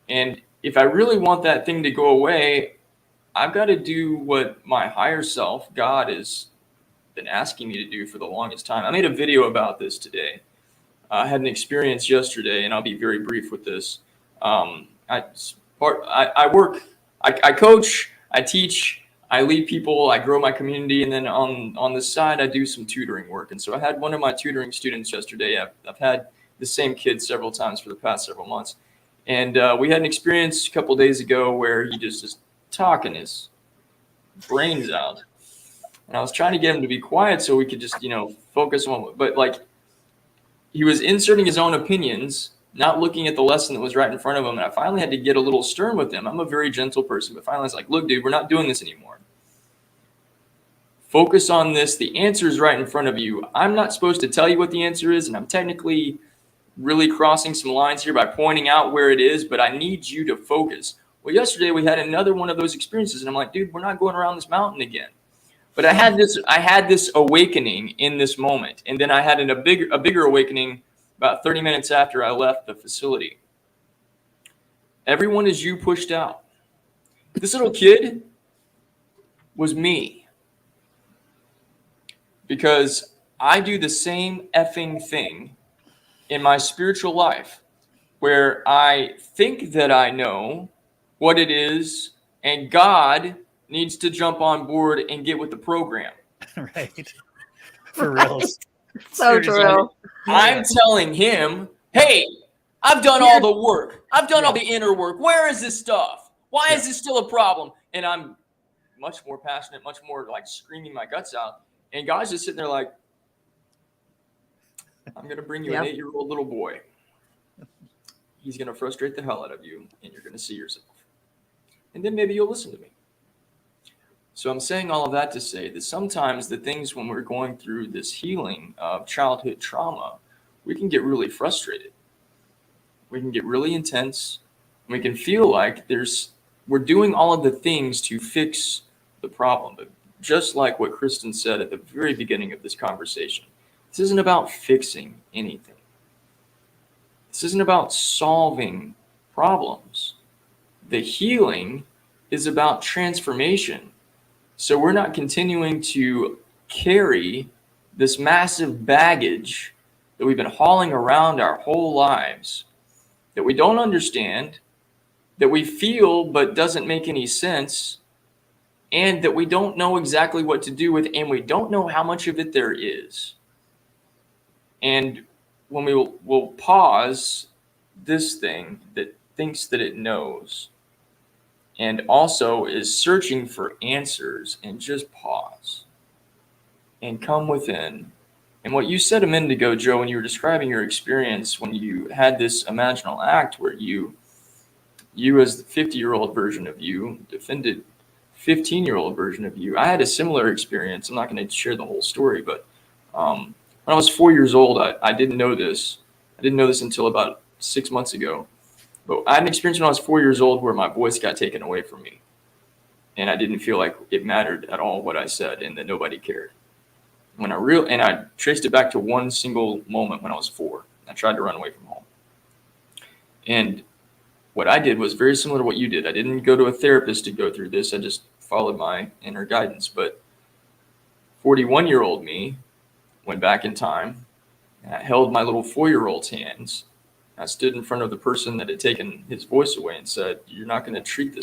Speaker 3: And if I really want that thing to go away, I've got to do what my higher self, God, has been asking me to do for the longest time. I made a video about this today. I had an experience yesterday, and I'll be very brief with this. I coach, I teach, I lead people, I grow my community, and then on the side, I do some tutoring work. And so I had one of my tutoring students yesterday. I've had the same kid several times for the past several months. And we had an experience a couple days ago where he just is talking his brains out. And I was trying to get him to be quiet so we could just, focus on, but like he was inserting his own opinions, not looking at the lesson that was right in front of him. And I finally had to get a little stern with him. I'm a very gentle person, but finally I was like, look, dude, we're not doing this anymore. Focus on this. The answer is right in front of you. I'm not supposed to tell you what the answer is, and I'm technically really crossing some lines here by pointing out where it is, but I need you to focus. Well, yesterday we had another one of those experiences, and I'm like, dude, we're not going around this mountain again. But I had this awakening in this moment, and then I had a bigger awakening about 30 minutes after I left the facility. Everyone is you pushed out. This little kid was me, because I do the same effing thing in my spiritual life, where I think that I know what it is, and God needs to jump on board and get with the program.
Speaker 1: Right. For real.
Speaker 2: So true.
Speaker 3: I'm telling him, hey, I've done all the work. I've done all the inner work. Where is this stuff? Why is this still a problem? And I'm much more passionate, much more like screaming my guts out. And God's just sitting there like, I'm going to bring you an 8-year-old little boy. He's going to frustrate the hell out of you, and you're going to see yourself. And then maybe you'll listen to me. So I'm saying all of that to say that sometimes the things when we're going through this healing of childhood trauma, we can get really frustrated. We can get really intense. We can feel like we're doing all of the things to fix the problem. But just like what Kristen said at the very beginning of this conversation, this isn't about fixing anything. This isn't about solving problems. The healing is about transformation. So we're not continuing to carry this massive baggage that we've been hauling around our whole lives, that we don't understand, that we feel but doesn't make any sense, and that we don't know exactly what to do with, and we don't know how much of it there is. And when we'll pause this thing that thinks that it knows, and also is searching for answers, and just pause and come within. And what you said a minute ago, Joe, when you were describing your experience when you had this imaginal act where you as the 50-year-old version of you defended 15-year-old version of you. I had a similar experience. I'm not going to share the whole story, but when I was 4 years old, I didn't know this. I didn't know this until about 6 months ago. But I had an experience when I was 4 years old where my voice got taken away from me. And I didn't feel like it mattered at all what I said and that nobody cared. And I traced it back to one single moment when I was 4. I tried to run away from home. And what I did was very similar to what you did. I didn't go to a therapist to go through this. I just followed my inner guidance. But 41-year-old me went back in time, and I held my little 4-year-old's hands. I stood in front of the person that had taken his voice away and said, you're not going to treat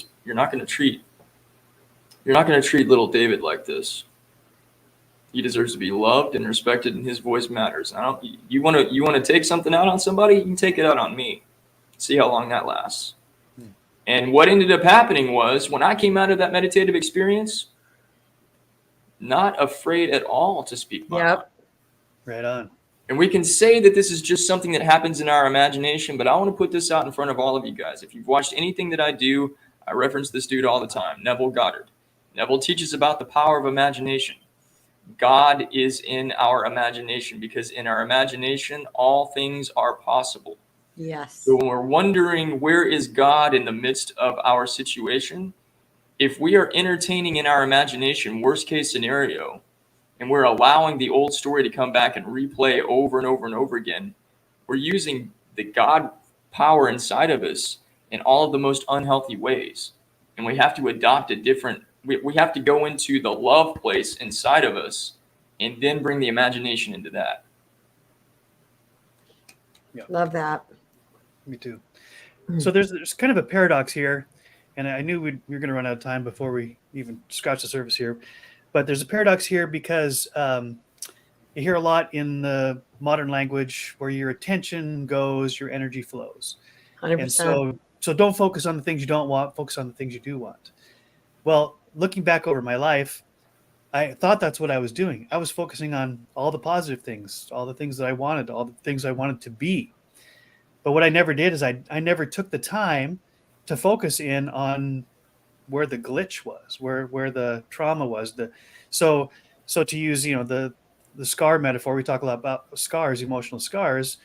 Speaker 3: little David like this. He deserves to be loved and respected, and his voice matters. You want to take something out on somebody? You can take it out on me. See how long that lasts. And what ended up happening was when I came out of that meditative experience, not afraid at all to speak my mind.
Speaker 1: Right on.
Speaker 3: And we can say that this is just something that happens in our imagination, but I want to put this out in front of all of you guys. If you've watched anything that I do, I reference this dude all the time, Neville Goddard. Neville teaches about the power of imagination. God is in our imagination because in our imagination, all things are possible.
Speaker 2: Yes.
Speaker 3: So when we're wondering where is God in the midst of our situation, if we are entertaining in our imagination worst case scenario, and we're allowing the old story to come back and replay over and over and over again, we're using the God power inside of us in all of the most unhealthy ways. And we have to adopt we have to go into the love place inside of us and then bring the imagination into that.
Speaker 1: Yeah.
Speaker 2: Love that.
Speaker 1: Me too. So there's kind of a paradox here, and I knew we were going to run out of time before we even scratch the surface here. But there's a paradox here because you hear a lot in the modern language where your attention goes, your energy flows.
Speaker 2: 100%.
Speaker 1: And so don't focus on the things you don't want, focus on the things you do want. Well, looking back over my life, I thought that's what I was doing. I was focusing on all the positive things, all the things that I wanted, all the things I wanted to be. But what I never did is I never took the time to focus in on where the glitch was, where the trauma was. So to use the scar metaphor, we talk a lot about scars, emotional scars.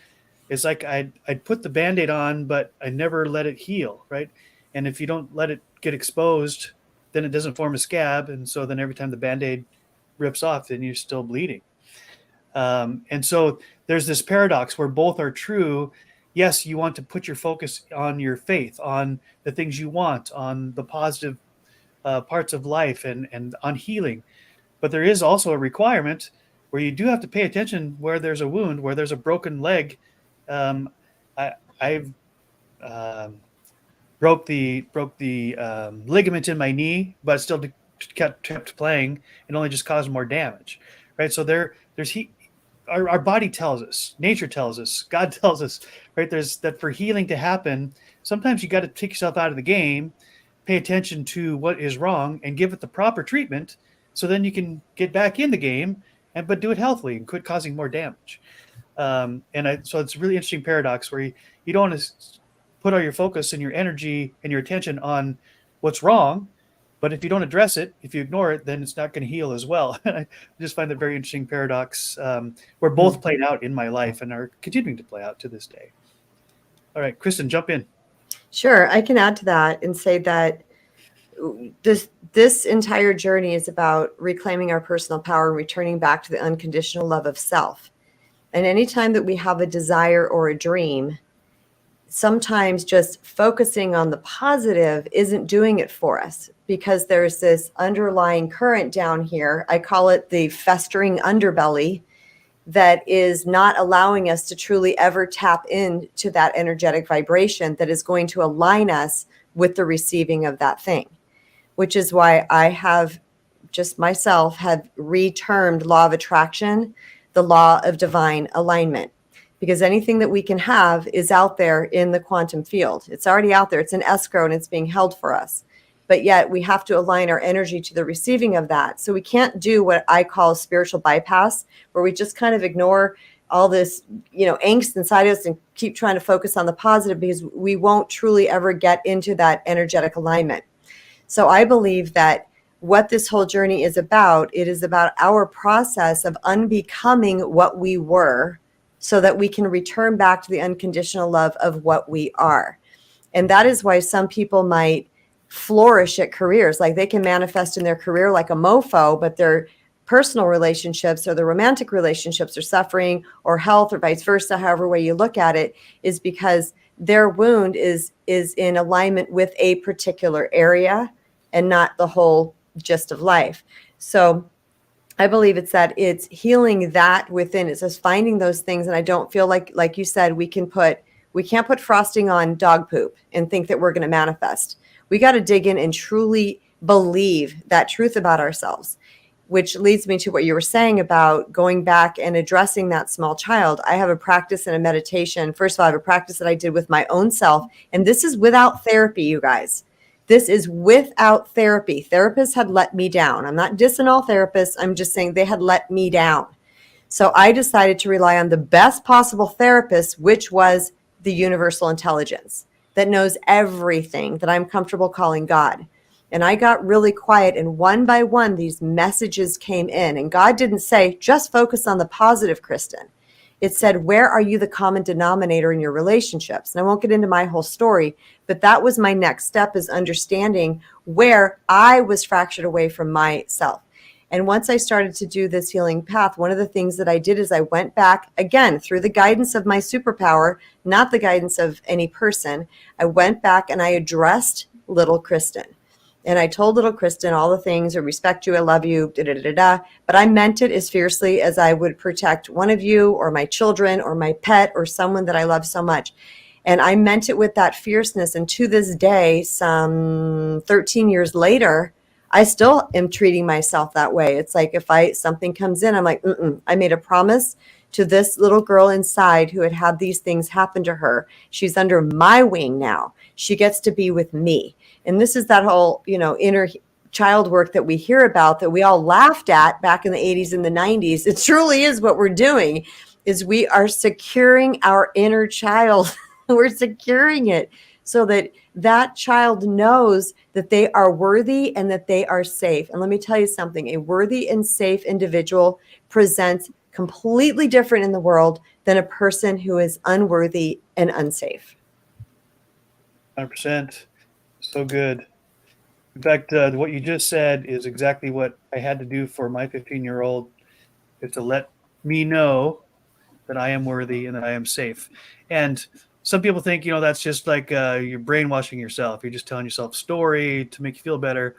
Speaker 1: It's like I'd put the Band-Aid on, but I never let it heal, right? And if you don't let it get exposed, then it doesn't form a scab, and so then every time the Band-Aid rips off, then you're still bleeding. And so there's this paradox where both are true. Yes, you want to put your focus on your faith, on the things you want, on the positive parts of life and on healing. But there is also a requirement where you do have to pay attention where there's a wound, where there's a broken leg. I've broke the ligament in my knee, but still kept playing and only just caused more damage, right? So there's heat. Our body tells us, nature tells us, God tells us, right? There's that for healing to happen, sometimes you got to take yourself out of the game, pay attention to what is wrong and give it the proper treatment. So then you can get back in the game but do it healthily and quit causing more damage. So it's a really interesting paradox where you don't want to put all your focus and your energy and your attention on what's wrong. But if you don't address it, if you ignore it, then it's not going to heal as well. I just find that very interesting paradox where both played out in my life and are continuing to play out to this day. All right, Kristen, jump in.
Speaker 2: Sure. I can add to that and say that this entire journey is about reclaiming our personal power and returning back to the unconditional love of self. And anytime that we have a desire or a dream, sometimes just focusing on the positive isn't doing it for us, because there's this underlying current down here. I call it the festering underbelly, that is not allowing us to truly ever tap into that energetic vibration that is going to align us with the receiving of that thing, which is why I have just myself have retermed law of attraction the law of divine alignment, because anything that we can have is out there in the quantum field. It's already out there. It's in escrow and it's being held for us. But yet we have to align our energy to the receiving of that. So we can't do what I call spiritual bypass, where we just kind of ignore all this, angst inside us and keep trying to focus on the positive, because we won't truly ever get into that energetic alignment. So I believe that what this whole journey is about, it is about our process of unbecoming what we were, so that we can return back to the unconditional love of what we are. And that is why some people might flourish at careers. Like they can manifest in their career like a mofo, but their personal relationships or the romantic relationships are suffering, or health, or vice versa, however way you look at it, is because their wound is in alignment with a particular area and not the whole gist of life. So I believe it's healing that within. It's just finding those things. And I don't feel like you said, we can't put frosting on dog poop and think that we're going to manifest. We got to dig in and truly believe that truth about ourselves, which leads me to what you were saying about going back and addressing that small child. I have a practice and a meditation. First of all, I have a practice that I did with my own self. And this is without therapy, you guys. This is without therapy. Therapists had let me down. I'm not dissing all therapists. I'm just saying they had let me down. So I decided to rely on the best possible therapist, which was the universal intelligence that knows everything, that I'm comfortable calling God. And I got really quiet, and one by one, these messages came in. And God didn't say, just focus on the positive, Kristen. It said, where are you the common denominator in your relationships? And I won't get into my whole story, but that was my next step, is understanding where I was fractured away from myself. And once I started to do this healing path, one of the things that I did is I went back again through the guidance of my superpower, not the guidance of any person. I went back and I addressed little Kristen. And I told little Kristen all the things: I respect you, I love you, but I meant it as fiercely as I would protect one of you, or my children, or my pet, or someone that I love so much. And I meant it with that fierceness. And to this day, some 13 years later, I still am treating myself that way. It's like if something comes in, I'm like, I made a promise to this little girl inside who had these things happen to her. She's under my wing now. She gets to be with me. And this is that whole, inner child work that we hear about, that we all laughed at back in the 80s and the 90s. It truly is what we're doing, is we are securing our inner child. We're securing it so that that child knows that they are worthy and that they are safe. And let me tell you something, a worthy and safe individual presents completely different in the world than a person who is unworthy and unsafe.
Speaker 1: 100%. So good. In fact, what you just said is exactly what I had to do for my 15-year-old, is to let me know that I am worthy and that I am safe. And some people think, that's just like you're brainwashing yourself. You're just telling yourself a story to make you feel better.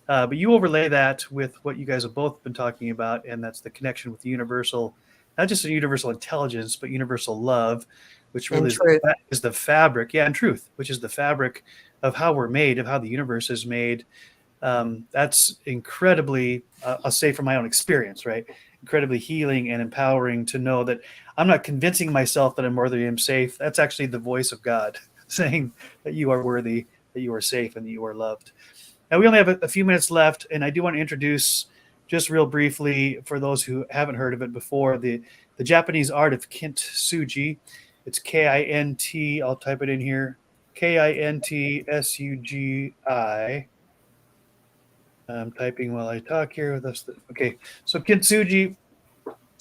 Speaker 1: But you overlay that with what you guys have both been talking about, and that's the connection with the universal, not just the universal intelligence, but universal love, which really is the fabric. Yeah, and truth, which is the fabric of how we're made, of how the universe is made. That's incredibly, I'll say from my own experience, right? Incredibly healing and empowering to know that I'm not convincing myself that I'm worthy and safe. That's actually the voice of God saying that you are worthy, that you are safe, and that you are loved. Now, we only have a few minutes left, and I do want to introduce, just real briefly, for those who haven't heard of it before, the Japanese art of kintsugi. It's K-I-N-T, I'll type it in here, K-I-N-T-S-U-G-I. I'm typing while I talk here. Okay, so kintsugi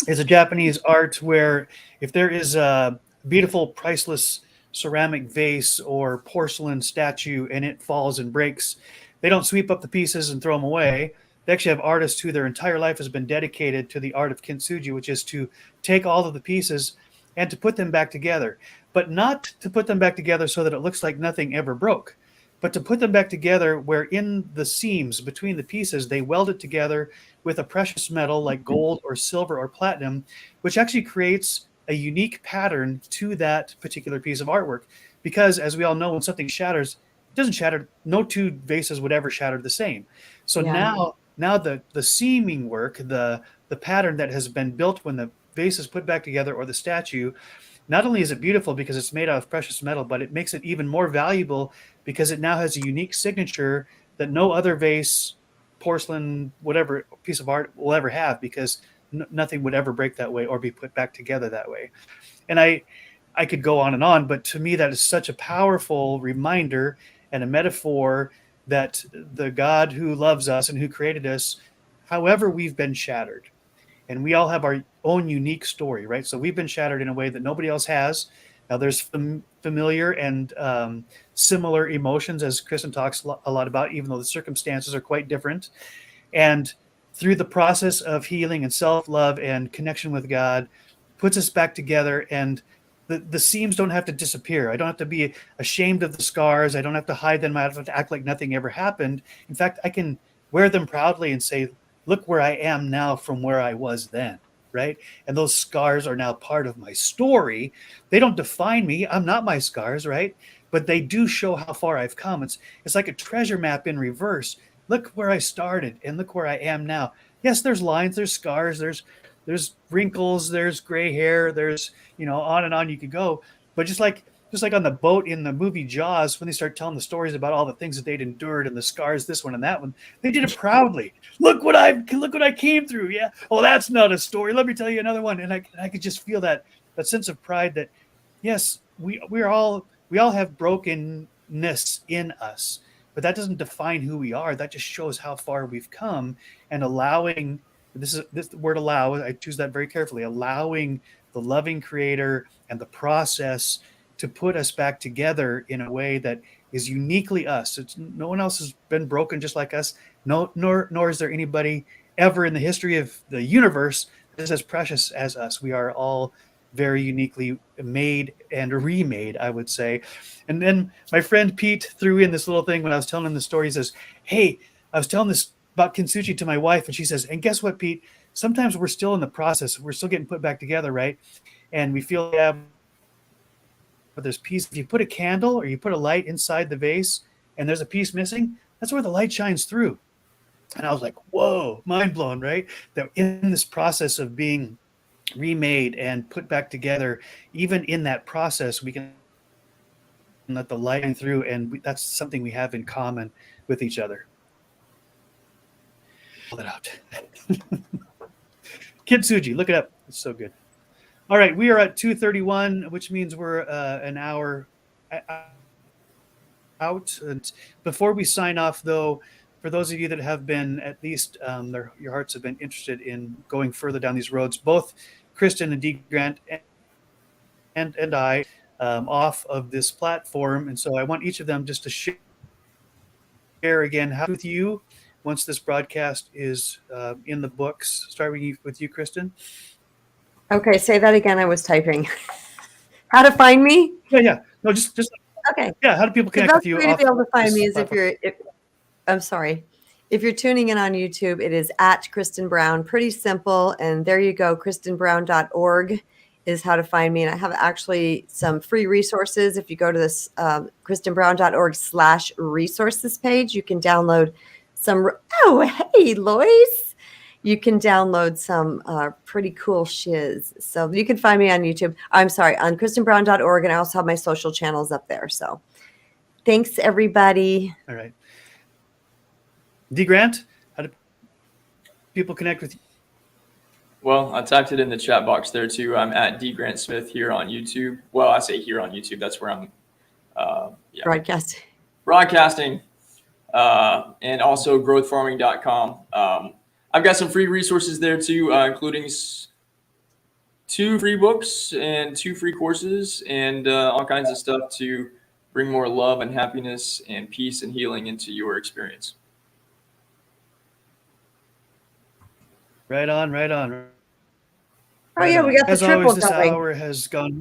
Speaker 1: is a Japanese art where if there is a beautiful, priceless ceramic vase or porcelain statue and it falls and breaks, they don't sweep up the pieces and throw them away. They actually have artists who their entire life has been dedicated to the art of kintsugi, which is to take all of the pieces and to put them back together. but not to put them back together so that it looks like nothing ever broke, but to put them back together where in the seams between the pieces, they weld it together with a precious metal like gold or silver or platinum, which actually creates a unique pattern to that particular piece of artwork. Because as we all know, when something shatters, it doesn't shatter. No two vases would ever shatter the same. So
Speaker 2: Yeah.
Speaker 1: now the seaming work, the pattern that has been built when the vase is put back together or the statue, not only is it beautiful because it's made out of precious metal, but it makes it even more valuable because it now has a unique signature that no other vase, porcelain, whatever piece of art will ever have, because nothing would ever break that way or be put back together that way. And I could go on and on, but to me, that is such a powerful reminder and a metaphor that the God who loves us and who created us, however we've been shattered, and we all have our own unique story, right? So we've been shattered in a way that nobody else has. Now there's familiar and similar emotions, as Kristen talks a lot about, even though the circumstances are quite different. And through the process of healing and self-love and connection with God, puts us back together, and the seams don't have to disappear. I don't have to be ashamed of the scars. I don't have to hide them. I don't have to act like nothing ever happened. In fact, I can wear them proudly and say, look where I am now from where I was then, right? And those scars are now part of my story. They don't define me. I'm not my scars, right? But they do show how far I've come. It's like a treasure map in reverse. Look where I started and look where I am now. Yes, there's lines, there's scars, there's wrinkles, there's gray hair, there's, on and on you could go. But just like on the boat in the movie Jaws, when they start telling the stories about all the things that they'd endured and the scars, this one and that one, they did it proudly. Look what I came through. Yeah. Oh, that's not a story. Let me tell you another one. And I could just feel that sense of pride that, yes, we all have brokenness in us, but that doesn't define who we are. That just shows how far we've come. And allowing, this word allow, I choose that very carefully, allowing the loving creator and the process to put us back together in a way that is uniquely us. No one else has been broken just like us. Nor is there anybody ever in the history of the universe that is as precious as us. We are all very uniquely made and remade, I would say. And then my friend Pete threw in this little thing when I was telling him the story. He says, hey, I was telling this about kintsugi to my wife, and she says, and guess what, Pete? Sometimes we're still in the process. We're still getting put back together, right? And we feel but there's piece. If you put a candle or you put a light inside the vase and there's a piece missing, that's where the light shines through. And I was like, whoa, mind blown, right? That in this process of being remade and put back together, even in that process, we can let the light shine through, and that's something we have in common with each other. Pull it out. Kintsugi, look it up. It's so good. All right, we are at 2:31, which means we're an hour out. And before we sign off, though, for those of you that have been, at least your hearts have been interested in going further down these roads, both Kristen and D. Grant and I off of this platform. And so I want each of them just to share again how with you once this broadcast is in the books. Starting with you, Kristen.
Speaker 2: Okay, say that again. I was typing. How to find me?
Speaker 1: Yeah. No, just
Speaker 2: okay.
Speaker 1: Yeah, how do people connect with you?
Speaker 2: The best way to be able to find me is I'm sorry. If you're tuning in on YouTube, it is at Kristen Brown. Pretty simple. And there you go. KristenBrown.org is how to find me. And I have actually some free resources. If you go to this KristenBrown.org/resources page, you can download some. Oh, hey, Lois. You can download some pretty cool shiz. So you can find me on YouTube. I'm sorry, on KristenBrown.org. And I also have my social channels up there. So thanks, everybody.
Speaker 1: All right. D. Grant, how do people connect with you?
Speaker 3: Well, I typed it in the chat box there too. I'm at D. Grant Smith here on YouTube. Well, I say here on YouTube. That's where I'm broadcasting. And also growthfarming.com. I've got some free resources there too, including 2 free books and 2 free courses and all kinds of stuff to bring more love and happiness and peace and healing into your experience.
Speaker 1: Right on.
Speaker 2: Oh, yeah, we got the
Speaker 1: As
Speaker 2: triple
Speaker 1: always, this
Speaker 2: going.
Speaker 1: hour has gone.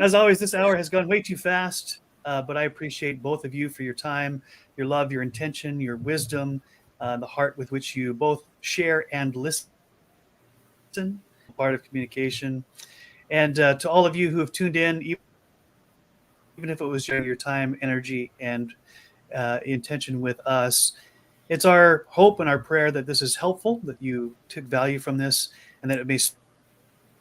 Speaker 1: As always, this hour has gone way too fast, but I appreciate both of you for your time, your love, your intention, your wisdom, the heart with which you both share and listen, part of communication. And to all of you who have tuned in, even if it was your time, energy, and intention with us, it's our hope and our prayer that this is helpful, that you took value from this, and that it may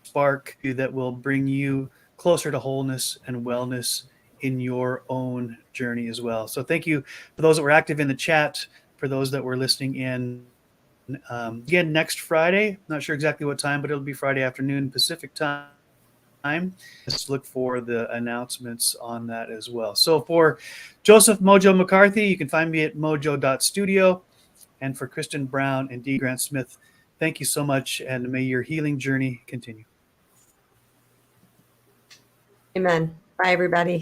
Speaker 1: spark that will bring you closer to wholeness and wellness in your own journey as well. So thank you for those that were active in the chat, for those that were listening in. Again, next Friday, not sure exactly what time, but it'll be Friday afternoon Pacific time. Just look for the announcements on that as well. So for Joseph MoJOE McCarthy, you can find me at mojo.studio. And for Kristen Brown and D. Grant Smith, thank you so much, and may your healing journey continue.
Speaker 2: Amen. Bye, everybody.